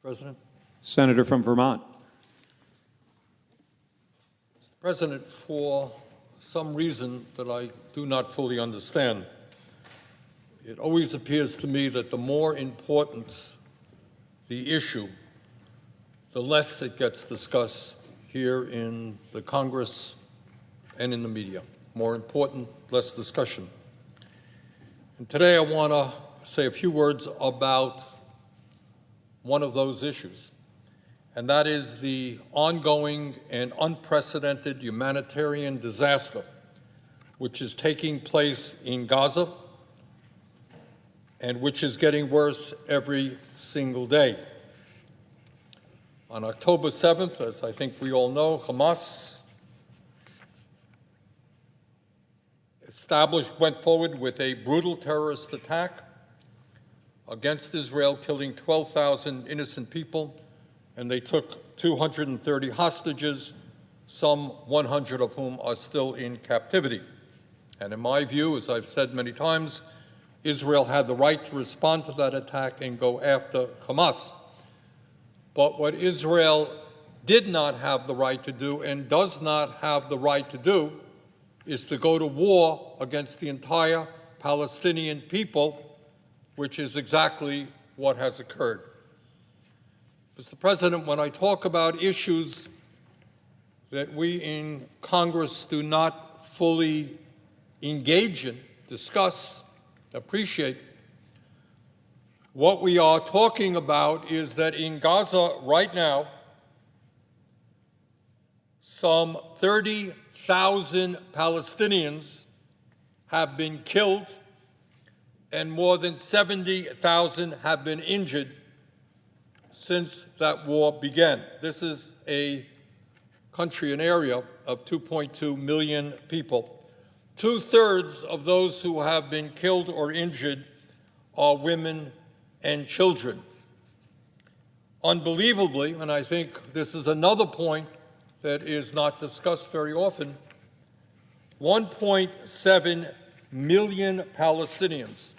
President. Senator from Vermont. Mr. President, for some reason that I do not fully understand, it always appears to me that the more important the issue, the less it gets discussed here in the Congress and in the media. More important, less discussion. And today I want to say a few words about one of those issues, and that is the ongoing and unprecedented humanitarian disaster which is taking place in Gaza and which is getting worse every single day. On October 7th, as I think we all know, Hamas went forward with a brutal terrorist attack against Israel, killing 12,000 innocent people, and they took 230 hostages, some 100 of whom are still in captivity. And in my view, as I've said many times, Israel had the right to respond to that attack and go after Hamas. But what Israel did not have the right to do and does not have the right to do is to go to war against the entire Palestinian people, which is exactly what has occurred. Mr. President, when I talk about issues that we in Congress do not fully engage in, discuss, appreciate, what we are talking about is that in Gaza right now, some 30,000 Palestinians have been killed and more than 70,000 have been injured since that war began. This is a country, an area of 2.2 million people. Two-thirds of those who have been killed or injured are women and children. Unbelievably, and I think this is another point that is not discussed very often, 1.7 million Palestinians,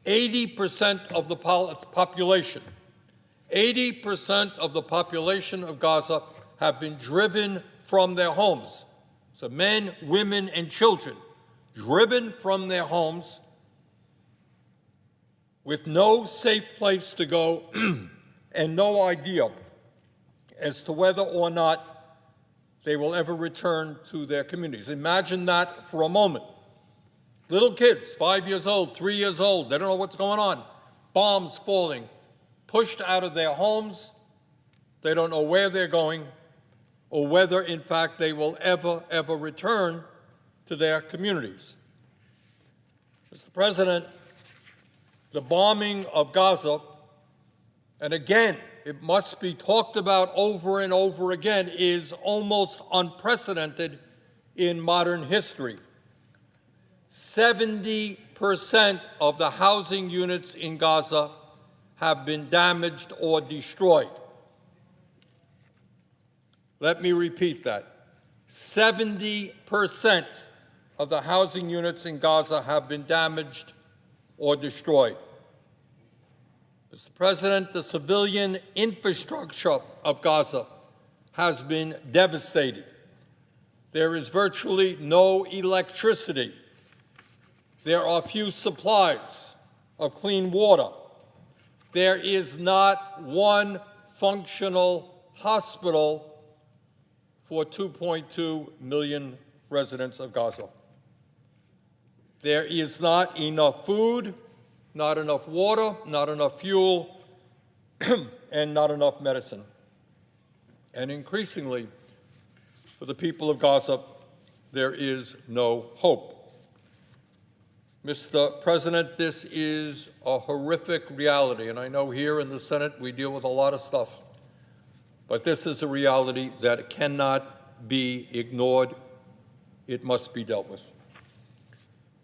80% of the population, 80% of the population of Gaza have been driven from their homes. So men, women, and children driven from their homes with no safe place to go and no idea as to whether or not they will ever return to their communities. Imagine that for a moment. Little kids, 5 years old, 3 years old, they don't know what's going on. Bombs falling, pushed out of their homes. They don't know where they're going or whether, in fact, they will ever return to their communities. Mr. President, the bombing of Gaza, and again, it must be talked about over and over again, is almost unprecedented in modern history. 70% of the housing units in Gaza have been damaged or destroyed. Let me repeat that. 70% of the housing units in Gaza have been damaged or destroyed. Mr. President, the civilian infrastructure of Gaza has been devastated. There is virtually no electricity. There are few supplies of clean water. There is not one functional hospital for 2.2 million residents of Gaza. There is not enough food, not enough water, not enough fuel, and not enough medicine. And increasingly, for the people of Gaza, there is no hope. Mr. President, this is a horrific reality, and I know here in the Senate we deal with a lot of stuff, but this is a reality that cannot be ignored. It must be dealt with.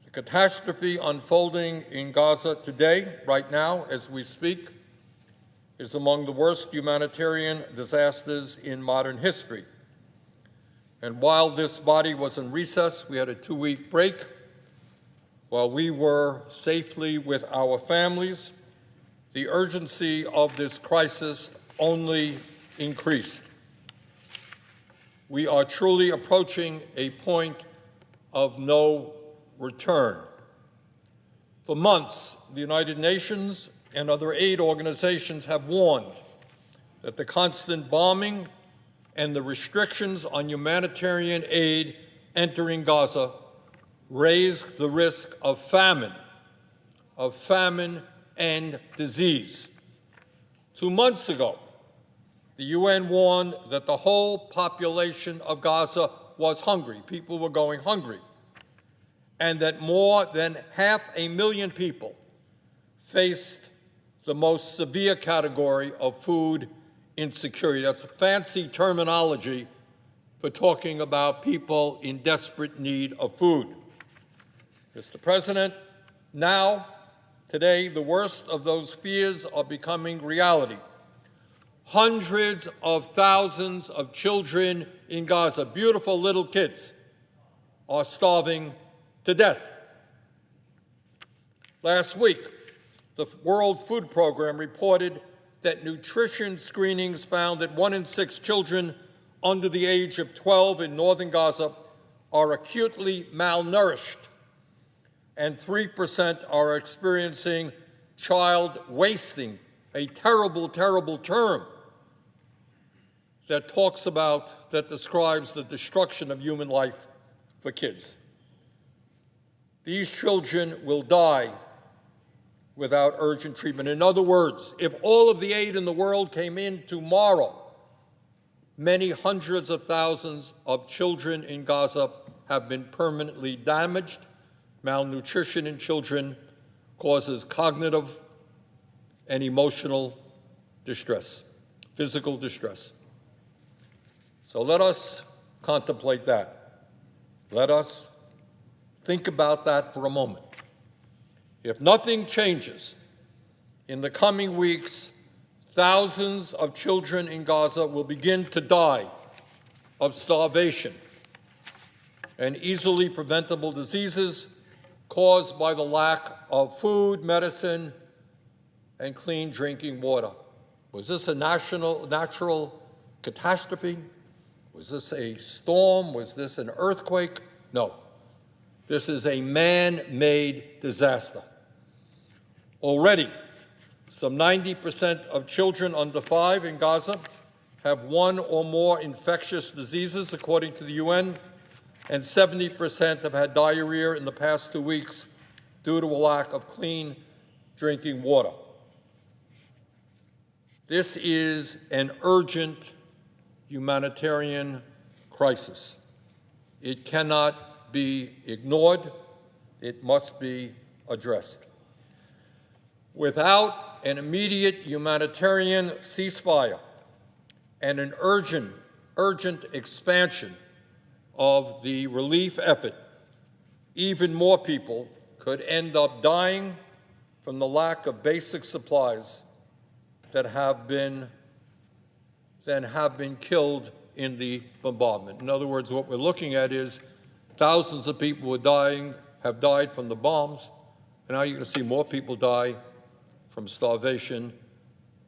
The catastrophe unfolding in Gaza today, right now, as we speak, is among the worst humanitarian disasters in modern history. And while this body was in recess, we had a 2-week break. While we were safely with our families, the urgency of this crisis only increased. We are truly approaching a point of no return. For months, the United Nations and other aid organizations have warned that the constant bombing and the restrictions on humanitarian aid entering Gaza raise the risk of famine and disease. 2 months ago, the UN warned that the whole population of Gaza was hungry. People were going hungry. And that more than 500,000 people faced the most severe category of food insecurity. That's a fancy terminology for talking about people in desperate need of food. Mr. President, now, today, the worst of those fears are becoming reality. Hundreds of thousands of children in Gaza, beautiful little kids, are starving to death. Last week, the World Food Program reported that nutrition screenings found that 1 in 6 children under the age of 12 in northern Gaza are acutely malnourished, and 3% are experiencing child wasting, a terrible, terrible term that describes the destruction of human life for kids. These children will die without urgent treatment. In other words, if all of the aid in the world came in tomorrow, many hundreds of thousands of children in Gaza have been permanently damaged. Malnutrition in children causes cognitive and emotional distress, physical distress. So let us contemplate that. Let us think about that for a moment. If nothing changes, in the coming weeks, thousands of children in Gaza will begin to die of starvation and easily preventable diseases caused by the lack of food, medicine, and clean drinking water. Was this a natural catastrophe? Was this a storm? Was this an earthquake? No. This is a man-made disaster. Already, some 90% of children under 5 in Gaza have 1 or more infectious diseases, according to the UN, and 70% have had diarrhea in the past 2 weeks due to a lack of clean drinking water. This is an urgent humanitarian crisis. It cannot be ignored. It must be addressed. Without an immediate humanitarian ceasefire and an urgent expansion of the relief effort, even more people could end up dying from the lack of basic supplies that have been killed in the bombardment. In other words, what we're looking at is thousands of people have died from the bombs, and now you're going to see more people die from starvation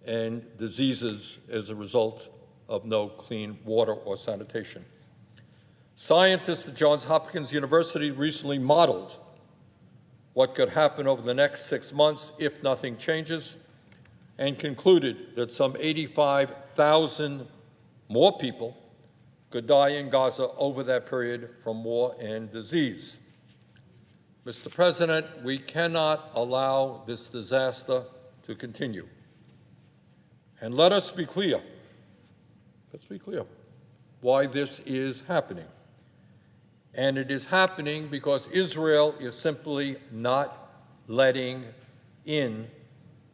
and diseases as a result of no clean water or sanitation. Scientists at Johns Hopkins University recently modeled what could happen over the next 6 months if nothing changes, and concluded that some 85,000 more people could die in Gaza over that period from war and disease. Mr. President, we cannot allow this disaster to continue. And let us be clear why this is happening. And it is happening because Israel is simply not letting in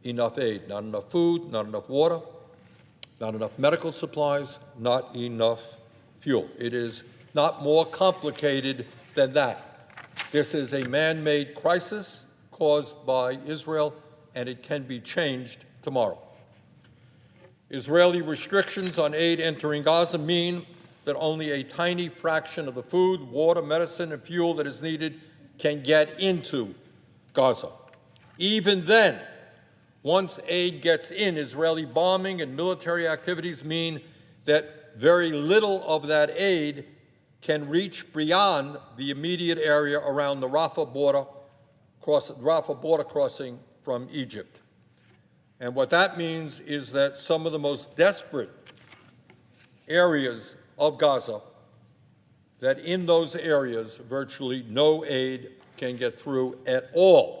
enough aid, not enough food, not enough water, not enough medical supplies, not enough fuel. It is not more complicated than that. This is a man-made crisis caused by Israel, and it can be changed tomorrow. Israeli restrictions on aid entering Gaza mean that only a tiny fraction of the food, water, medicine, and fuel that is needed can get into Gaza. Even then, Once aid gets in, Israeli bombing and military activities mean that very little of that aid can reach beyond the immediate area around the Rafah border crossing from Egypt. And what that means is that some of the most desperate areas of Gaza, that in those areas virtually no aid can get through at all.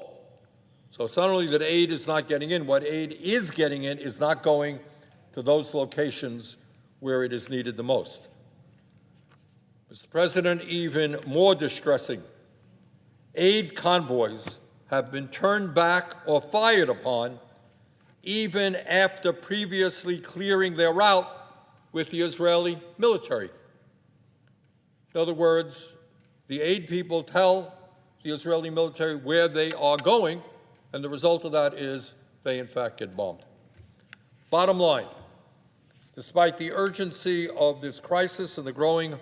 So it's not only that aid is not getting in, what aid is getting in is not going to those locations where it is needed the most. Mr. President, even more distressing, aid convoys have been turned back or fired upon even after previously clearing their route with the Israeli military. In other words, the aid people tell the Israeli military where they are going, and the result of that is they, in fact, get bombed. Bottom line, despite the urgency of this crisis and the growing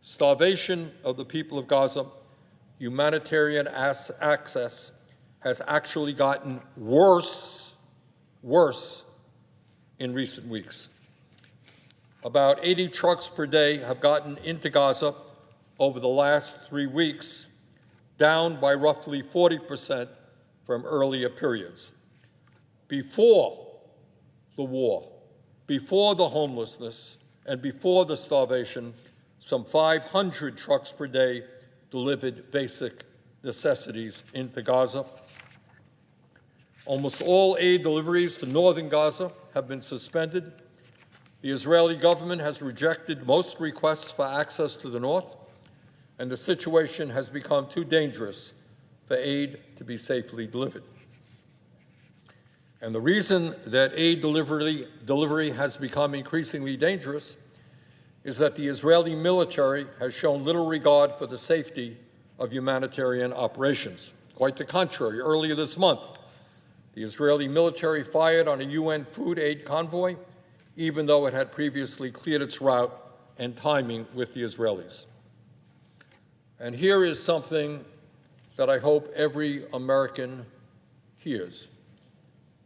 starvation of the people of Gaza, humanitarian access has actually gotten worse in recent weeks. About 80 trucks per day have gotten into Gaza over the last 3 weeks, down by roughly 40% from earlier periods. Before the war, before the homelessness, and before the starvation, some 500 trucks per day delivered basic necessities into Gaza. Almost all aid deliveries to northern Gaza have been suspended. The Israeli government has rejected most requests for access to the north, and the situation has become too dangerous for aid to be safely delivered. And the reason that aid delivery has become increasingly dangerous is that the Israeli military has shown little regard for the safety of humanitarian operations. Quite the contrary, earlier this month, the Israeli military fired on a UN food aid convoy, even though it had previously cleared its route and timing with the Israelis. And here is something that I hope every American hears,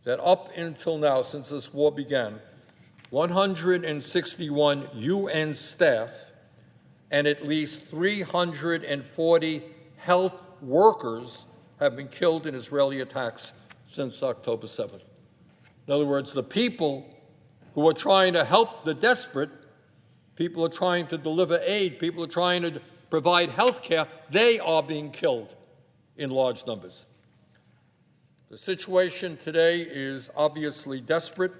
that up until now, since this war began, 161 UN staff and at least 340 health workers have been killed in Israeli attacks since October 7th. In other words, the people who are trying to help the desperate, people are trying to deliver aid, people are trying to provide health care, they are being killed in large numbers. The situation today is obviously desperate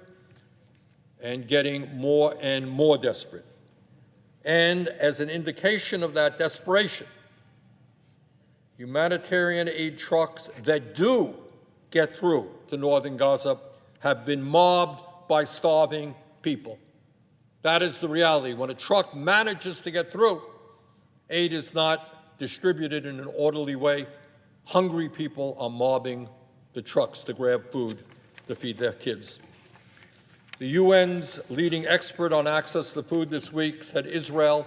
and getting more and more desperate. And as an indication of that desperation, humanitarian aid trucks that do get through to northern Gaza have been mobbed by starving people. That is the reality. When a truck manages to get through, aid is not distributed in an orderly way. Hungry people are mobbing the trucks to grab food to feed their kids. The UN's leading expert on access to food this week said Israel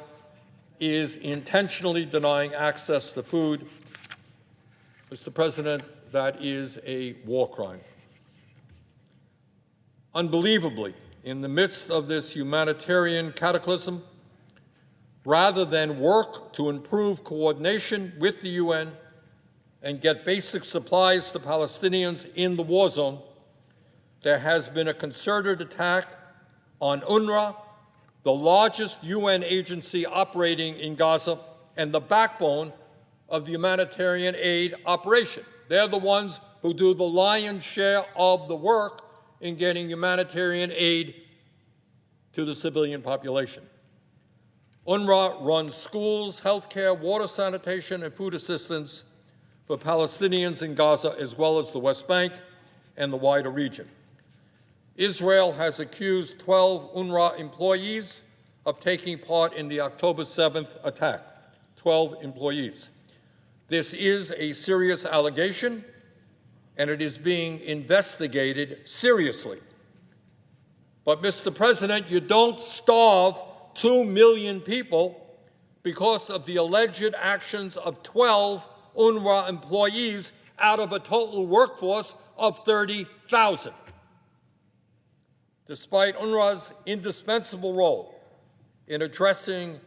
is intentionally denying access to food. Mr. President, that is a war crime. Unbelievably, in the midst of this humanitarian cataclysm, rather than work to improve coordination with the UN and get basic supplies to Palestinians in the war zone, there has been a concerted attack on UNRWA, the largest UN agency operating in Gaza and the backbone of the humanitarian aid operation. They're the ones who do the lion's share of the work in getting humanitarian aid to the civilian population. UNRWA runs schools, healthcare, water sanitation, and food assistance for Palestinians in Gaza, as well as the West Bank and the wider region. Israel has accused 12 UNRWA employees of taking part in the October 7th attack. 12 employees. This is a serious allegation, and it is being investigated seriously. But, Mr. President, you don't starve 2 million people because of the alleged actions of 12 UNRWA employees out of a total workforce of 30,000. Despite UNRWA's indispensable role in addressing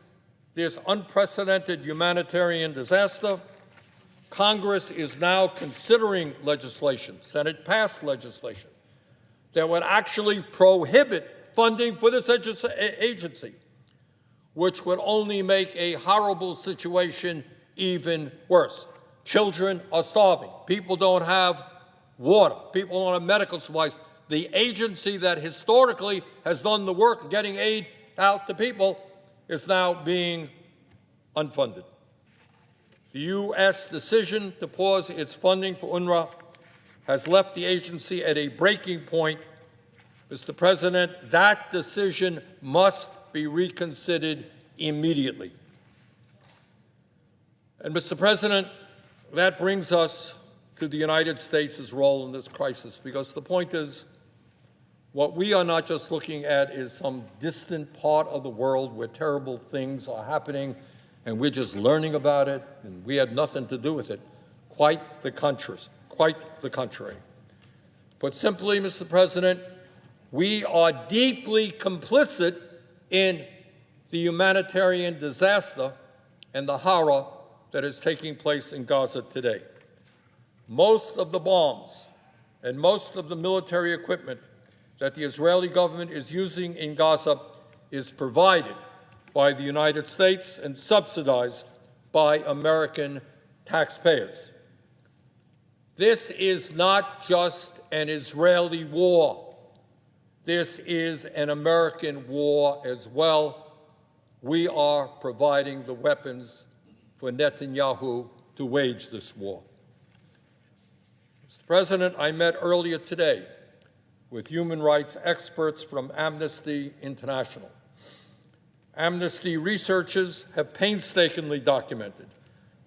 this unprecedented humanitarian disaster, Congress is now considering legislation, Senate passed legislation, that would actually prohibit funding for this agency, which would only make a horrible situation even worse. Children are starving. People don't have water. People don't have medical supplies. The agency that historically has done the work of getting aid out to people is now being unfunded. The U.S. decision to pause its funding for UNRWA has left the agency at a breaking point. Mr. President, that decision must be reconsidered immediately. And, Mr. President, that brings us to the United States' role in this crisis, because the point is, what we are not just looking at is some distant part of the world where terrible things are happening and we're just learning about it and we had nothing to do with it. Quite the contrary. Quite the contrary. Put simply, Mr. President, we are deeply complicit in the humanitarian disaster and the horror that is taking place in Gaza today. Most of the bombs and most of the military equipment that the Israeli government is using in Gaza is provided by the United States and subsidized by American taxpayers. This is not just an Israeli war. This is an American war as well. We are providing the weapons for Netanyahu to wage this war. Mr. President, I met earlier today with human rights experts from Amnesty International. Amnesty researchers have painstakingly documented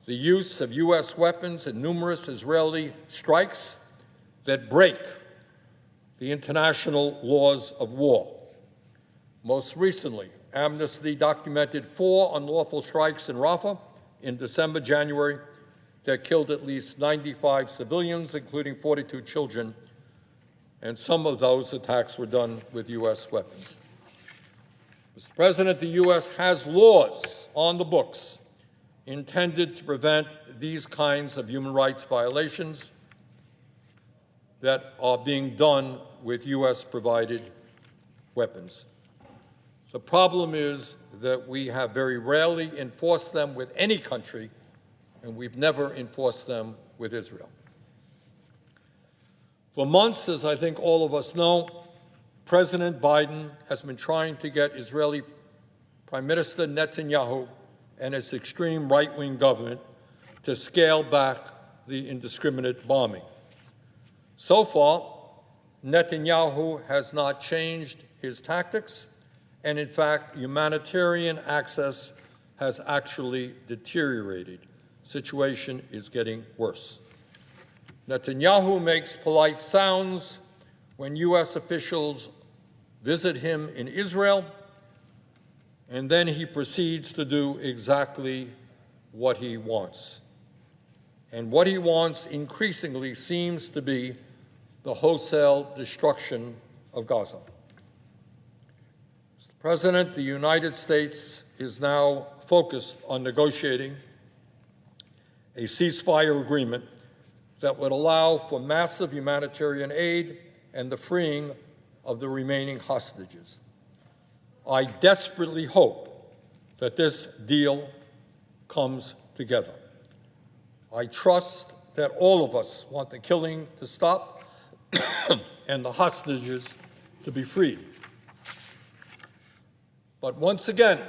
the use of U.S. weapons in numerous Israeli strikes that break the international laws of war. Most recently, Amnesty documented 4 unlawful strikes in Rafah in December, January, that killed at least 95 civilians, including 42 children, and some of those attacks were done with U.S. weapons. Mr. President, the U.S. has laws on the books intended to prevent these kinds of human rights violations that are being done with U.S.-provided weapons. The problem is that we have very rarely enforced them with any country, and we've never enforced them with Israel. For months, as I think all of us know, President Biden has been trying to get Israeli Prime Minister Netanyahu and his extreme right-wing government to scale back the indiscriminate bombing. So far, Netanyahu has not changed his tactics, and in fact, humanitarian access has actually deteriorated. The situation is getting worse. Netanyahu makes polite sounds when U.S. officials visit him in Israel, and then he proceeds to do exactly what he wants. And what he wants increasingly seems to be the wholesale destruction of Gaza. Mr. President, the United States is now focused on negotiating a ceasefire agreement that would allow for massive humanitarian aid and the freeing of the remaining hostages. I desperately hope that this deal comes together. I trust that all of us want the killing to stop and the hostages to be freed. But once again,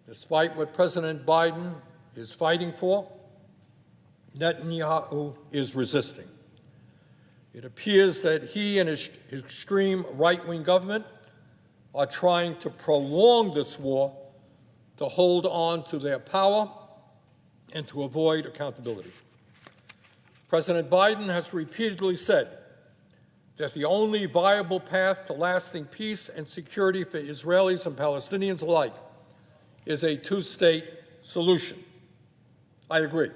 despite what President Biden is fighting for, Netanyahu is resisting. It appears that he and his extreme right-wing government are trying to prolong this war to hold on to their power and to avoid accountability. President Biden has repeatedly said that the only viable path to lasting peace and security for Israelis and Palestinians alike is a two-state solution. I agree.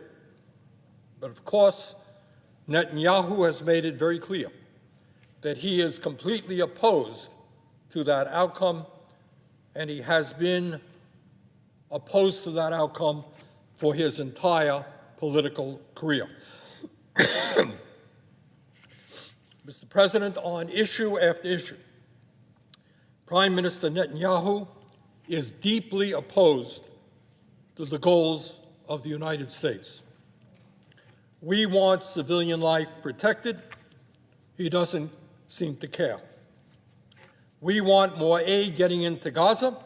But of course, Netanyahu has made it very clear that he is completely opposed to that outcome, and he has been opposed to that outcome for his entire political career. Mr. President, on issue after issue, Prime Minister Netanyahu is deeply opposed to the goals of the United States. We want civilian life protected. He doesn't seem to care. We want more aid getting into Gaza.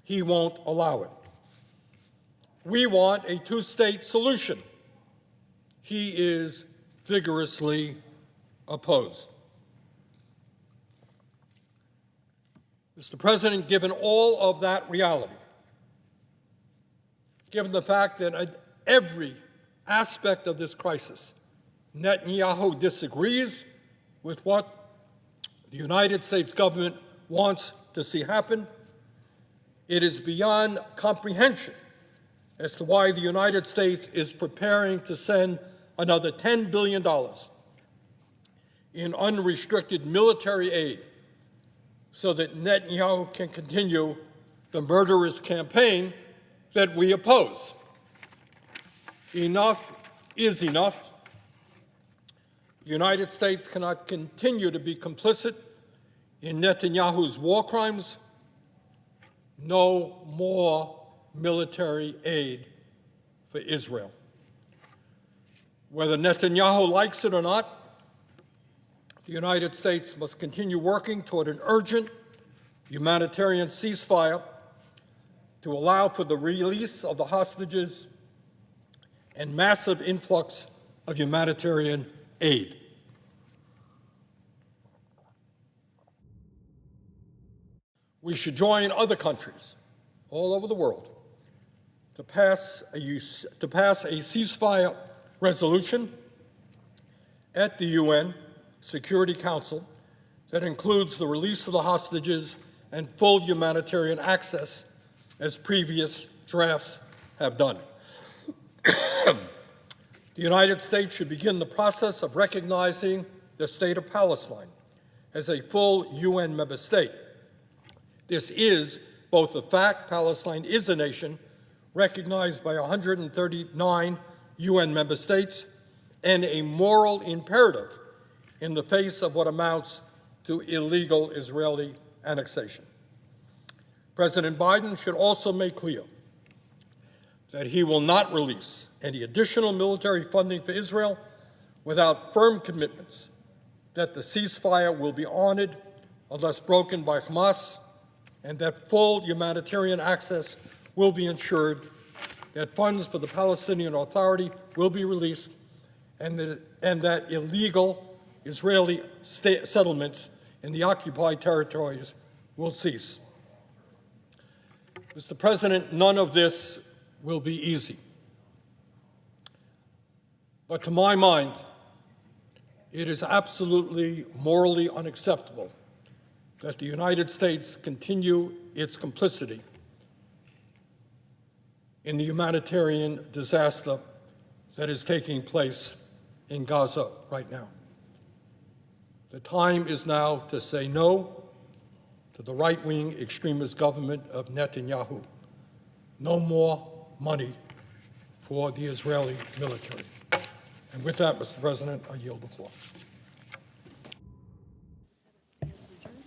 He won't allow it. We want a two-state solution. He is vigorously opposed. Mr. President, given all of that reality, given the fact that at every aspect of this crisis, Netanyahu disagrees with what the United States government wants to see happen, it is beyond comprehension as to why the United States is preparing to send another $10 billion in unrestricted military aid so that Netanyahu can continue the murderous campaign that we oppose. Enough is enough. The United States cannot continue to be complicit in Netanyahu's war crimes. No more military aid for Israel. Whether Netanyahu likes it or not, the United States must continue working toward an urgent humanitarian ceasefire to allow for the release of the hostages and massive influx of humanitarian aid. We should join other countries all over the world to pass a ceasefire resolution at the UN Security Council that includes the release of the hostages and full humanitarian access, as previous drafts have done. The United States should begin the process of recognizing the state of Palestine as a full UN member state. This is both a fact, Palestine is a nation recognized by 139 UN member states, and a moral imperative in the face of what amounts to illegal Israeli annexation. President Biden should also make clear that he will not release any additional military funding for Israel without firm commitments that the ceasefire will be honored unless broken by Hamas, and that full humanitarian access will be ensured, that funds for the Palestinian Authority will be released, and that illegal Israeli settlements in the occupied territories will cease. Mr. President, none of this will be easy. But to my mind, it is absolutely morally unacceptable that the United States continue its complicity in the humanitarian disaster that is taking place in Gaza right now. The time is now to say no to the right-wing extremist government of Netanyahu. No more money for the Israeli military. And with that, Mr. President, I yield the floor.